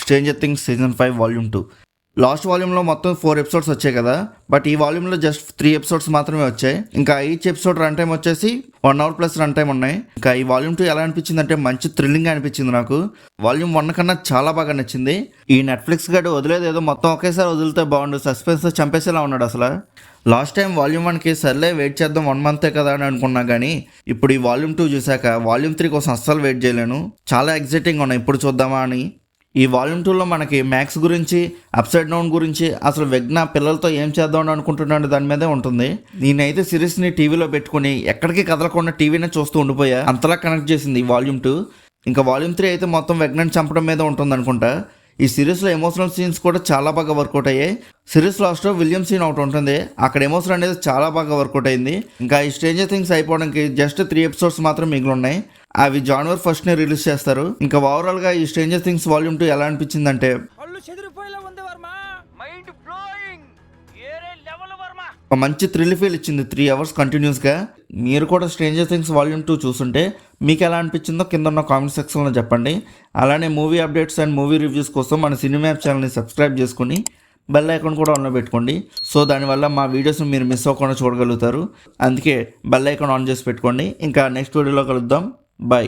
Stranger things season 5 volume 2. Last వాల్యూమ్లో మొత్తం 4 episodes వచ్చాయి కదా, బట్ ఈ వాల్యూమ్లో జస్ట్ 3 ఎపిసోడ్స్ మాత్రమే వచ్చాయి. ఇంకా ఈచ్ ఎపిసోడ్ రన్ టైం వచ్చేసి 1 hour ప్లస్ రన్ టైం ఉన్నాయి. ఇంకా ఈ వాల్యూమ్ 2 ఎలా అనిపించింది అంటే మంచి థ్రిల్లింగ్ అనిపించింది నాకు. వాల్యూమ్ 1 కన్నా చాలా బాగా నచ్చింది. ఈ నెట్ఫ్లిక్స్ గడు వదిలేదు ఏదో మొత్తం ఒకేసారి వదిలితే బాగుండు, సస్పెన్స్ చంపేసేలా ఉన్నాడు అసలు. లాస్ట్ టైం వాల్యూమ్ 1కి సర్లే వెయిట్ చేద్దాం 1 month కదా అని అనుకున్నా, కానీ ఇప్పుడు ఈ వాల్యూమ్ 2 చూసాక వాల్యూమ్ 3 కోసం అస్సలు వెయిట్ చేయలేను. చాలా ఎగ్జైటింగ్ ఉన్నాయి ఇప్పుడు చూద్దామా అని. ఈ వాల్యూమ్ 2లో మనకి మ్యాక్స్ గురించి, అప్సైడ్ డౌన్ గురించి, అసలు వెగ్నా పిల్లలతో ఏం చేద్దామని అనుకుంటున్నాడు దాని మీదే ఉంటుంది. నేనైతే సిరీస్ని టీవీలో పెట్టుకుని ఎక్కడికి కదలకుండా టీవీనే చూస్తూ ఉండిపోయా, అంతలా కనెక్ట్ చేసింది ఈ వాల్యూమ్ 2. ఇంకా వాల్యూమ్ 3 అయితే మొత్తం వెగ్నాని చంపడం మీద ఉంటుంది అనుకుంటా. ఈ సిరీస్లో ఎమోషనల్ సీన్స్ కూడా చాలా బాగా వర్కౌట్ అయ్యాయి. సిరీస్ లాస్ట్లో విలియం సీన్ ఒకటి ఉంటుంది, అక్కడ ఎమోషన్ అనేది చాలా బాగా వర్కౌట్ అయింది. ఇంకా ఈ స్ట్రేంజర్ థింగ్స్ అయిపోవడానికి జస్ట్ 3 episodes మాత్రం మిగిలి ఉన్నాయి. అవి January 1st రిలీజ్ చేస్తారు. ఇంకా ఓవరాల్ గా ఈ స్ట్రేంజర్ థింగ్స్ వాల్యూమ్ 2 ఎలా అనిపించింది అంటే ఒక మంచి థ్రిల్ ఫీల్ ఇచ్చింది 3 hours కంటిన్యూస్ గా. మీరు కూడా స్ట్రేంజర్ థింగ్స్ వాల్యూమ్ 2 చూస్తుంటే మీకు ఎలా అనిపించిందో కింద ఉన్న కామెంట్ సెక్షన్లో చెప్పండి. అలానే movie updates and movie reviews కోసం మన సినిమాప్ ఛానల్ని సబ్స్క్రైబ్ చేసుకుని బెల్ ఐకాన్ కూడా ఆన్లో పెట్టుకోండి. సో దానివల్ల మా వీడియోస్ని మీరు మిస్ అవ్వకుండా చూడగలుగుతారు. అందుకే బెల్ ఐకాన్ ఆన్ చేసి పెట్టుకోండి. ఇంకా నెక్స్ట్ వీడియోలో కలుద్దాం. Bye.